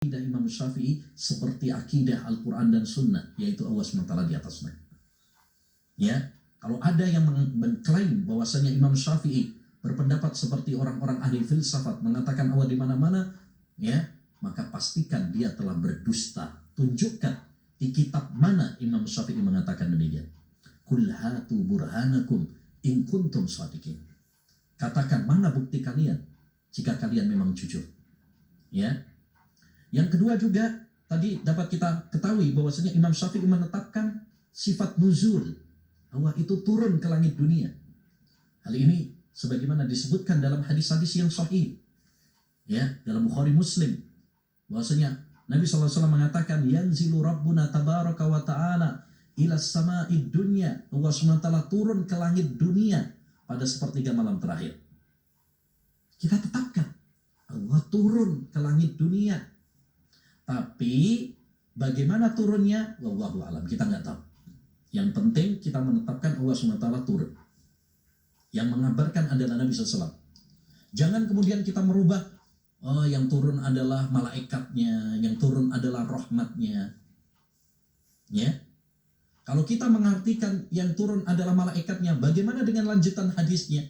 akidah Imam Syafi'i seperti akidah Al-Quran dan Sunnah, yaitu Allah SWT di atasnya. Ya, kalau ada yang mengklaim bahwasanya Imam Syafi'i berpendapat seperti orang-orang ahli filsafat mengatakan Allah di mana-mana, ya, maka pastikan dia telah berdusta. Tunjukkan di kitab mana Imam Syafi'i mengatakan demikian. Qul hatu burhanakum in kuntum shadiqin. Katakan mana bukti kalian jika kalian memang jujur. Ya. Yang kedua juga tadi dapat kita ketahui bahwasanya Imam Syafi'i menetapkan sifat nuzul. Allah itu turun ke langit dunia. Hal ini sebagaimana disebutkan dalam hadis-hadis yang sahih. Ya, dalam Bukhari Muslim. Bahwasanya Nabi SAW mengatakan yanzilu rabbuna tabaraka wa ta'ala ila sama'id dunya. Allah SWT turun ke langit dunia pada sepertiga malam terakhir. Kita tetapkan Allah turun ke langit dunia. Tapi bagaimana turunnya? Wallahu a'lam, kita nggak tahu. Yang penting kita menetapkan Allah SWT turun. Yang mengabarkan adalah Nabi SAW. Jangan kemudian kita merubah, oh yang turun adalah malaikatnya, yang turun adalah rahmatnya. Ya. Kalau kita mengartikan yang turun adalah malaikatnya, bagaimana dengan lanjutan hadisnya?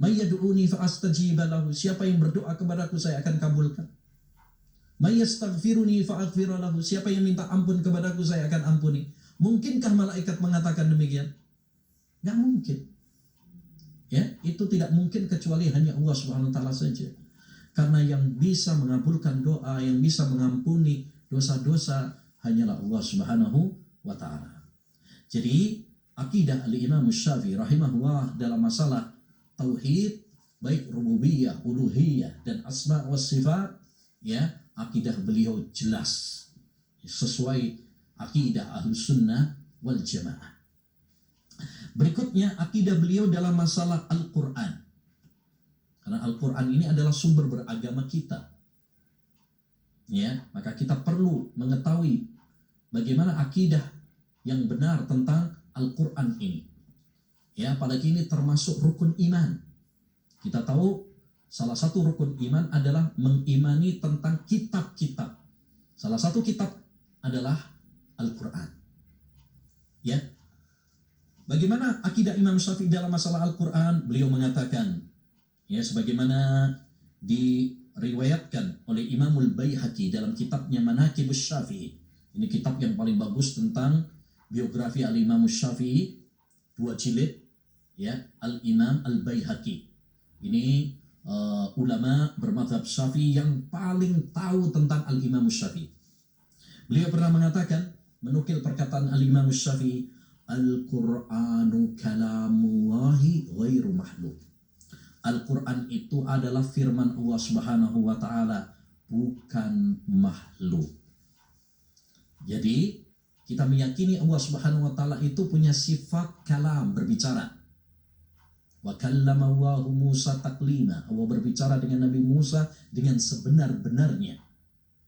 May yad'uni fa astajiba lahu. Siapa yang berdoa kepadaku saya akan kabulkan. May yastaghfiruni fa aghfir lahu. Siapa yang minta ampun kepadaku saya akan ampuni. Mungkinkah malaikat mengatakan demikian? Enggak mungkin. Ya, itu tidak mungkin kecuali hanya Allah Subhanahu wa taala saja. Karena yang bisa mengabulkan doa, yang bisa mengampuni dosa-dosa hanyalah Allah Subhanahu wa taala. Jadi, akidah Al-Imam Syafi'i rahimahullah dalam masalah tauhid, baik rububiyah, uluhiyah dan asma wa sifat, ya, akidah beliau jelas sesuai akidah Ahlus Sunnah wal Jamaah. Berikutnya akidah beliau dalam masalah Al-Quran. Karena Al-Quran ini adalah sumber beragama kita. Ya, maka kita perlu mengetahui bagaimana akidah yang benar tentang Al-Quran ini. Ya, apalagi ini termasuk rukun iman. Kita tahu salah satu rukun iman adalah mengimani tentang kitab-kitab. Salah satu kitab adalah Al-Quran. Ya. Bagaimana akidah Imam Syafi'i dalam masalah Al-Quran? Beliau mengatakan, ya, sebagaimana diriwayatkan oleh Imamul Baihaqi dalam kitabnya Manaqibus Syafi'i. Ini kitab yang paling bagus tentang biografi Al-Imam Syafi'i, 2 jilid, ya, Al-Imam Al-Baihaqi. Ini ulama bermadzhab Syafi'i yang paling tahu tentang Al-Imam Syafi'i. Beliau pernah mengatakan, menukil perkataan Al-Imam Syafi'i, Al-Qur'anu kalamullahi ghairu mahluk. Al-Quran itu adalah firman Allah Subhanahu wa ta'ala, bukan makhluk. Jadi kita meyakini Allah Subhanahu wa ta'ala itu punya sifat kalam, berbicara. Wa kallama Allahu Musa taklima. Allah berbicara dengan Nabi Musa dengan sebenar-benarnya.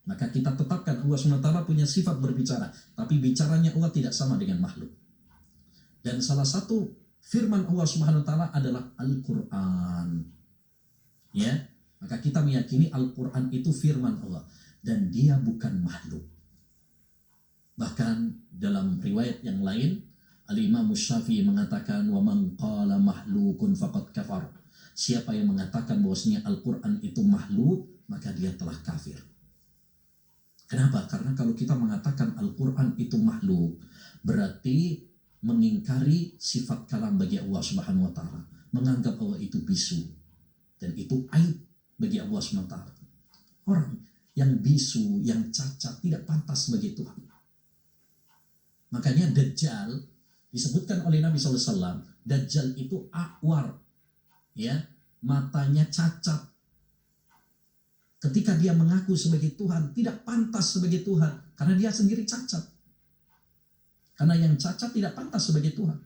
Maka kita tetapkan Allah Subhanahu wa ta'ala punya sifat berbicara, tapi bicaranya Allah tidak sama dengan makhluk. Dan salah satu firman Allah Subhanahu wa taala adalah Al-Qur'an. Ya, maka kita meyakini Al-Qur'an itu firman Allah dan dia bukan makhluk. Bahkan dalam riwayat yang lain, Al-Imam Syafi'i mengatakan, "Wa man qala mahlukun faqad kafar." Siapa yang mengatakan bahwasanya Al-Qur'an itu makhluk, maka dia telah kafir. Kenapa? Karena kalau kita mengatakan Al-Qur'an itu makhluk, berarti mengingkari sifat kalam bagi Allah Subhanahu wa taala, menganggap Allah itu bisu, dan itu aib bagi Allah Subhanahu wa taala. Orang yang bisu, yang cacat tidak pantas sebagai Tuhan. Makanya Dajjal disebutkan oleh Nabi SAW, Dajjal itu akwar, ya, matanya cacat. Ketika dia mengaku sebagai Tuhan, tidak pantas sebagai Tuhan karena dia sendiri cacat. Karena yang cacat tidak pantas sebagai Tuhan.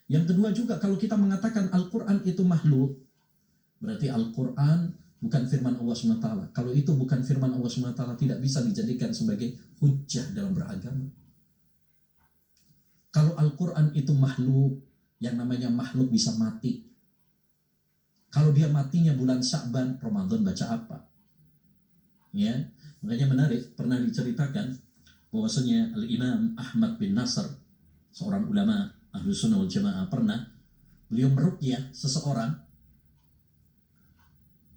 Yang kedua juga, kalau kita mengatakan Al-Quran itu makhluk, berarti Al-Quran bukan firman Allah SWT. Kalau itu bukan firman Allah SWT, tidak bisa dijadikan sebagai hujjah dalam beragama. Kalau Al-Quran itu makhluk, yang namanya makhluk bisa mati. Kalau dia matinya bulan Sya'ban, Ramadan baca apa? Ya, makanya menarik, pernah diceritakan bahwasanya Al-Imam Ahmad bin Nasr, seorang ulama Ahlus Sunnah wal Jamaah, pernah beliau meruqyah seseorang.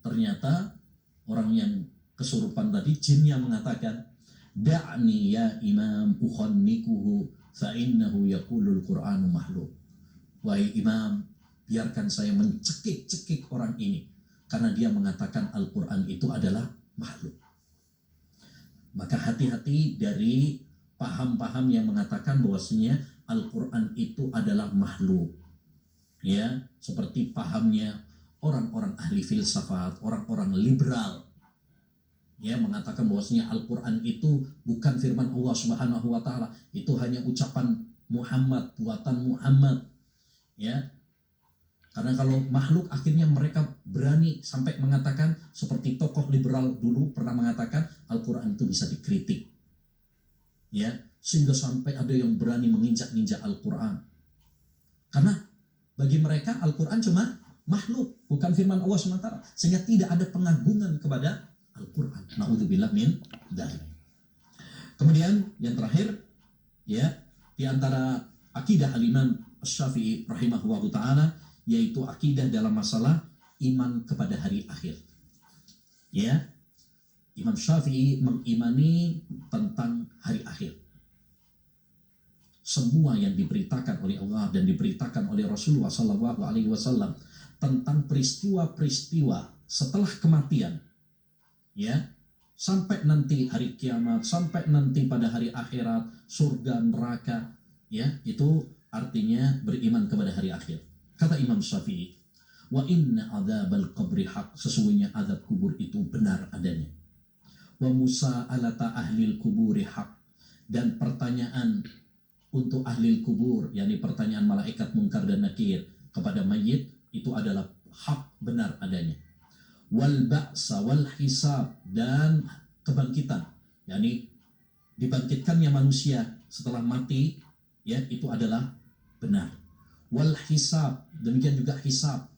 Ternyata orang yang kesurupan tadi, jinnya mengatakan, "Da'ni ya imam ukhannikuhu fa innahu yaqulul Qur'anu mahluk." Wahai imam, biarkan saya mencekik-cekik orang ini karena dia mengatakan Al-Qur'an itu adalah makhluk. Maka hati-hati dari paham-paham yang mengatakan bahwasanya Al-Qur'an itu adalah makhluk. Ya, seperti pahamnya orang-orang ahli filsafat, orang-orang liberal, ya, mengatakan bahwasanya Al-Qur'an itu bukan firman Allah Subhanahu wa taala, itu hanya ucapan Muhammad, buatan Muhammad. Ya. Karena kalau makhluk, akhirnya mereka berani sampai mengatakan, seperti tokoh liberal dulu pernah mengatakan Al-Qur'an itu bisa dikritik. Ya, sehingga sampai ada yang berani menginjak-injak Al-Qur'an. Karena bagi mereka Al-Qur'an cuma makhluk, bukan firman Allah SWT, sehingga tidak ada pengagungan kepada Al-Qur'an. Na'udzubillah min dzalik. Kemudian yang terakhir, ya, di antara akidah Al-Imam Asy-Syafi'i rahimahullahu taala, yaitu akidah dalam masalah iman kepada hari akhir. Ya, Imam Syafi'i mengimani tentang hari akhir. Semua yang diberitakan oleh Allah dan diberitakan oleh Rasulullah SAW tentang peristiwa-peristiwa setelah kematian, ya, sampai nanti hari kiamat, sampai nanti pada hari akhirat, surga, neraka, ya, itu artinya beriman kepada hari akhir. Kata Imam Syafi'i, wa inna adzabal qabri haq, sesungguhnya azab kubur itu benar adanya. Wa musa'alata ahlil kuburi haq, dan pertanyaan untuk ahli kubur, yakni pertanyaan malaikat Munkar dan Nakir kepada mayit, itu adalah hak, benar adanya. Wal ba'sa wal hisab, dan kebangkitan, yakni dibangkitkannya manusia setelah mati, ya, itu adalah benar. Wal hisab, demikian juga hisab,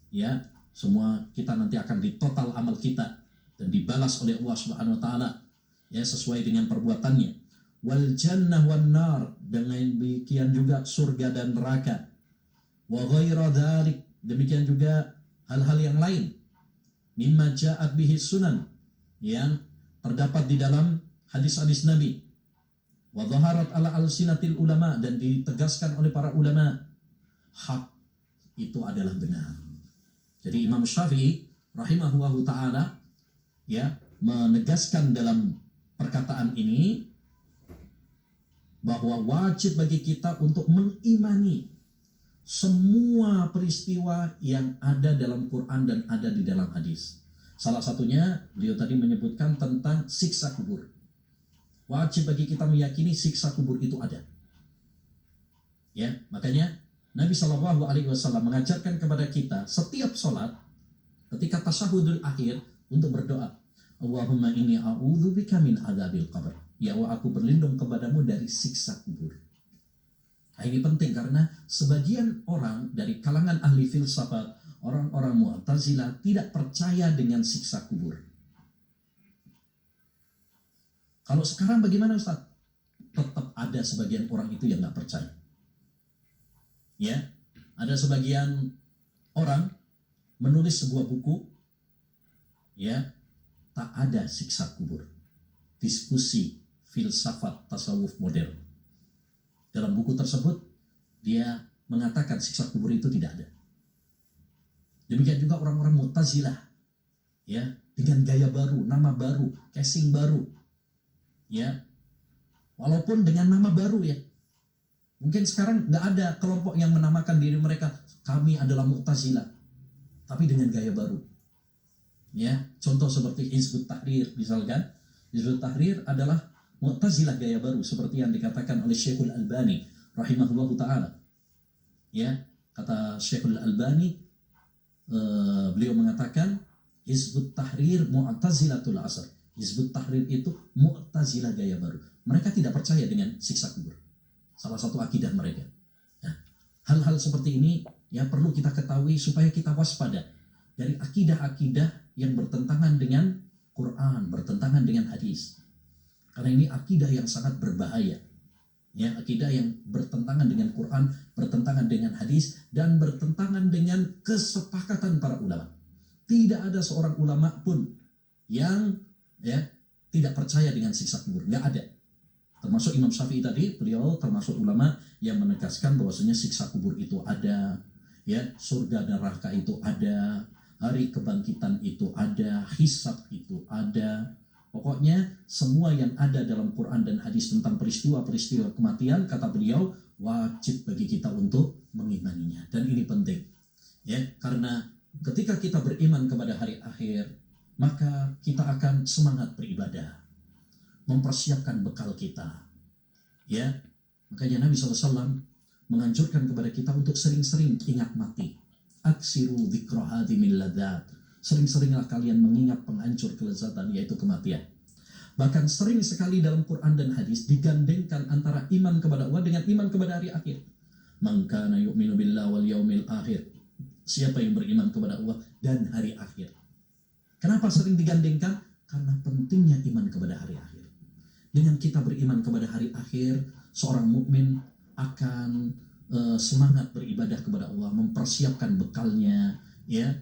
ya, semua kita nanti akan ditotal amal kita dan dibalas oleh Allah Subhanahu wa taala, ya, sesuai dengan perbuatannya. Wal jannah wan nar, dengan demikian juga surga dan neraka. Wa ghaira dzalik, demikian juga hal-hal yang lain, mimma ja'at bihi sunan, yang terdapat di dalam hadis-hadis Nabi. Wa dhaharat ala alsinatil ulama, dan ditegaskan oleh para ulama, hak itu adalah benar. Jadi Imam Syafi'i rahimahullahu taala, ya, menegaskan dalam perkataan ini bahwa wajib bagi kita untuk mengimani semua peristiwa yang ada dalam Quran dan ada di dalam hadis. Salah satunya beliau tadi menyebutkan tentang siksa kubur. Wajib bagi kita meyakini siksa kubur itu ada. Ya, makanya Nabi Shallallahu Alaihi Wasallam mengajarkan kepada kita setiap sholat, ketika tasyahudul akhir, untuk berdoa, Allahumma inni a'udzubika min adzabil qabr. Ya Allah, aku berlindung kepadamu dari siksa kubur. Nah, ini penting karena sebagian orang dari kalangan ahli filsafat, orang-orang Mu'tazilah, tidak percaya dengan siksa kubur. Kalau sekarang bagaimana, Ustaz? Tetap ada sebagian orang itu yang nggak percaya. Ya, ada sebagian orang menulis sebuah buku, ya, tak ada siksa kubur. Diskusi filsafat tasawuf modern. Dalam buku tersebut dia mengatakan siksa kubur itu tidak ada. Demikian juga orang-orang Mu'tazilah, ya, dengan gaya baru, nama baru, casing baru, ya, walaupun dengan nama baru, ya. Mungkin sekarang nggak ada kelompok yang menamakan diri mereka kami adalah Mu'tazilah, tapi dengan gaya baru. Ya, contoh seperti Hizbut Tahrir misalkan. Hizbut Tahrir adalah Mu'tazilah gaya baru, seperti yang dikatakan oleh Syekhul Albani rahimahullahu taala. Ya, kata Syekhul Albani, beliau mengatakan Hizbut Tahrir Mu'tazilatul Asr. Hizbut Tahrir itu Mu'tazilah gaya baru. Mereka tidak percaya dengan siksa kubur. Salah satu akidah mereka. Nah, hal-hal seperti ini yang perlu kita ketahui supaya kita waspada dari akidah-akidah yang bertentangan dengan Quran, bertentangan dengan hadis. Karena ini akidah yang sangat berbahaya. Ya, akidah yang bertentangan dengan Quran, bertentangan dengan hadis, dan bertentangan dengan kesepakatan para ulama. Tidak ada seorang ulama pun yang tidak percaya dengan siksa kubur. Nggak ada. Termasuk Imam Syafi'i tadi, beliau termasuk ulama yang menegaskan bahwasanya siksa kubur itu ada, ya, surga dan neraka itu ada, hari kebangkitan itu ada, hisab itu ada. Pokoknya semua yang ada dalam Quran dan hadis tentang peristiwa-peristiwa kematian, kata beliau, wajib bagi kita untuk mengimaninya. Dan ini penting, ya, karena ketika kita beriman kepada hari akhir, maka kita akan semangat beribadah, mempersiapkan bekal kita, ya. Makanya Nabi SAW menganjurkan kepada kita untuk sering-sering ingat mati. Aksiru dzikra hadimil ladzat. Sering-seringlah kalian mengingat penghancur kelezatan, yaitu kematian. Bahkan sering sekali dalam Quran dan hadis digandengkan antara iman kepada Allah dengan iman kepada hari akhir. Man kana yu'minu billahi wal yaumil akhir. Siapa yang beriman kepada Allah dan hari akhir. Kenapa sering digandengkan? Karena pentingnya iman kepada hari akhir. Dengan kita beriman kepada hari akhir, seorang mukmin akan semangat beribadah kepada Allah, mempersiapkan bekalnya, ya,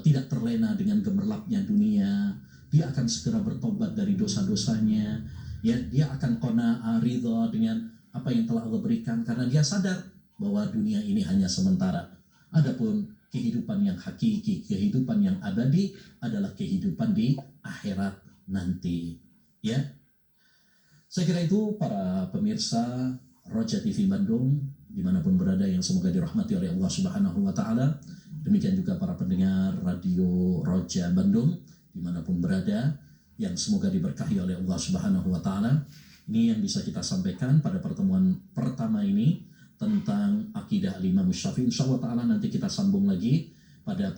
tidak terlena dengan gemerlapnya dunia. Dia akan segera bertobat dari dosa-dosanya, ya, dia akan qanaah, ridha dengan apa yang telah Allah berikan, karena dia sadar bahwa dunia ini hanya sementara. Adapun kehidupan yang hakiki, kehidupan yang abadi adalah kehidupan di akhirat nanti, ya. Saya kira itu para pemirsa Roja TV Bandung dimanapun berada yang semoga dirahmati oleh Allah Subhanahu wa Ta'ala. Demikian juga para pendengar Radio Roja Bandung dimanapun berada yang semoga diberkahi oleh Allah Subhanahu wa Ta'ala. Ini yang bisa kita sampaikan pada pertemuan pertama ini tentang akidah Imam Syafi'i. Insyaallah Ta'ala nanti kita sambung lagi pada